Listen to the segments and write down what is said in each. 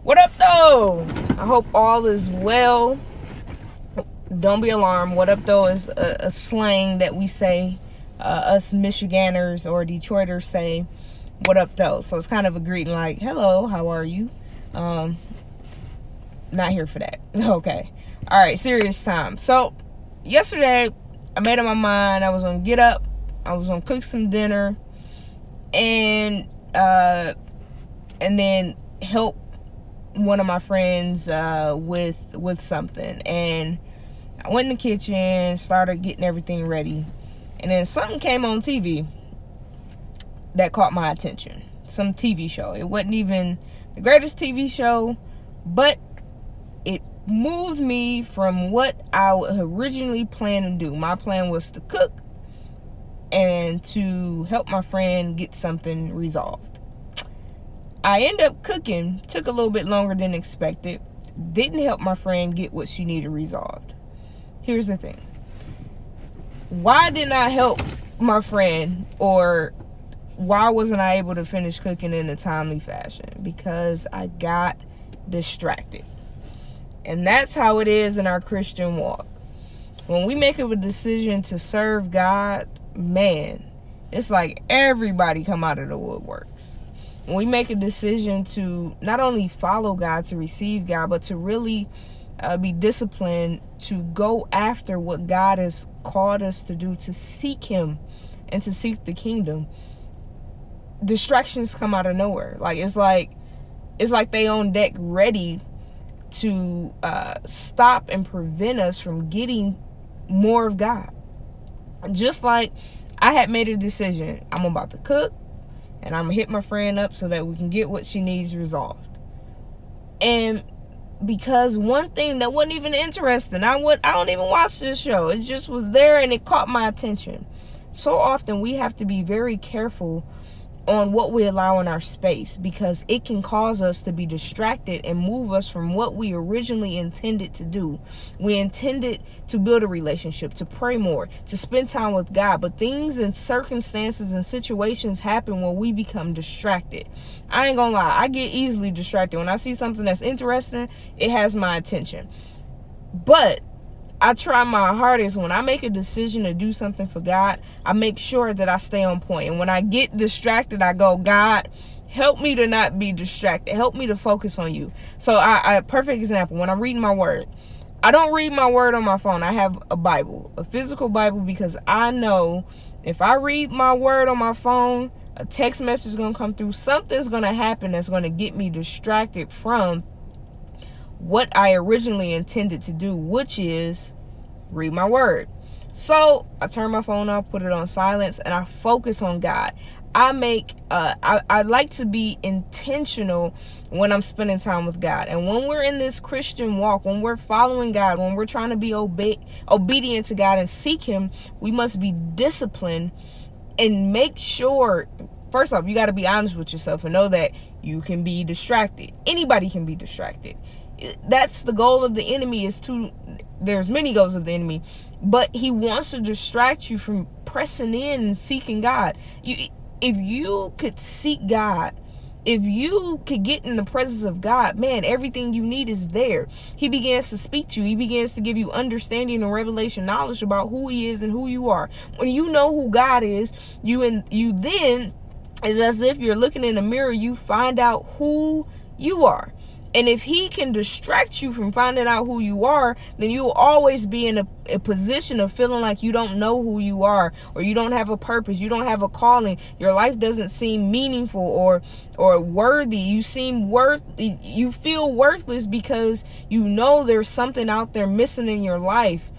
What up, though? I hope all is well. Don't be alarmed. What up, though, is a slang that we say, us Michiganders or Detroiters say, what up, though? So it's kind of a greeting like, hello, how are you? Not here for that. Okay. All right, serious time. So yesterday, I made up my mind. I was going to get up. I was going to cook some dinner and then help one of my friends with something. And I went in the kitchen, started getting everything ready, and then something came on TV that caught my attention. Some TV show. It wasn't even the greatest TV show, but it moved me from what I originally planned to do. My plan was to cook and to help my friend get something resolved. I ended up cooking, took a little bit longer than expected, didn't help my friend get what she needed resolved. Here's the thing. Why didn't I help my friend, or why wasn't I able to finish cooking in a timely fashion? Because I got distracted. And that's how it is in our Christian walk. When we make a decision to serve God, man, it's like everybody come out of the woodworks. When we make a decision to not only follow God, to receive God, but to really be disciplined to go after what God has called us to do, to seek Him and to seek the kingdom, distractions come out of nowhere. It's like they on deck ready to stop and prevent us from getting more of God. Just like I had made a decision, I'm about to cook and I'm gonna hit my friend up so that we can get what she needs resolved. And because one thing that wasn't even interesting, I don't even watch this show, it just was there and it caught my attention. So often we have to be very careful on what we allow in our space, because it can cause us to be distracted and move us from what we originally intended to do. We intended to build a relationship, to pray more, to spend time with God, but things and circumstances and situations happen when we become distracted. I ain't gonna lie, I get easily distracted. When I see something that's interesting, it has my attention. But I try my hardest. When I make a decision to do something for God, I make sure that I stay on point. And when I get distracted, I go, God, help me to not be distracted. Help me to focus on you. So a perfect example, when I'm reading my word, I don't read my word on my phone. I have a Bible, a physical Bible, because I know if I read my word on my phone, a text message is going to come through. Something's going to happen that's going to get me distracted from what I originally intended to do, which is read my word. So I turn my phone off, put it on silence, and I focus on God. I like to be intentional when I'm spending time with God. And when we're in this Christian walk, when we're following God, when we're trying to be obedient to God and seek Him, we must be disciplined and make sure, first off, you got to be honest with yourself and know that you can be distracted. Anybody can be distracted. That's the goal of the enemy, there's many goals of the enemy, but he wants to distract you from pressing in and seeking God. If you could seek God, if you could get in the presence of God, man, everything you need is there. He begins to speak to you. He begins to give you understanding and revelation knowledge about who He is and who you are. When you know who God is, you then, it's as if you're looking in the mirror, you find out who you are. And if He can distract you from finding out who you are, then you'll always be in a position of feeling like you don't know who you are, or you don't have a purpose, you don't have a calling, your life doesn't seem meaningful or worthy. You feel worthless because you know there's something out there missing in your life.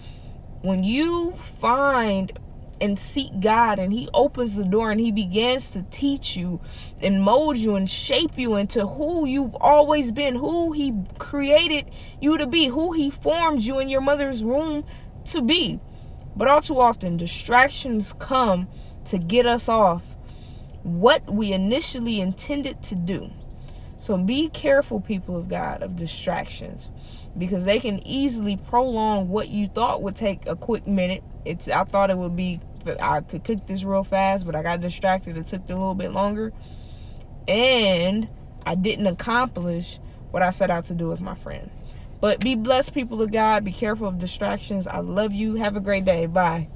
When you find and seek God, and He opens the door and He begins to teach you and mold you and shape you into who you've always been, who He created you to be, who He formed you in your mother's womb to be. But all too often, distractions come to get us off what we initially intended to do. So be careful, people of God, of distractions, because they can easily prolong what you thought would take a quick minute. I thought it would be, I could cook this real fast, but I got distracted. It took a little bit longer, and I didn't accomplish what I set out to do with my friend. But be blessed, people of God. Be careful of distractions. I love you. Have a great day. Bye.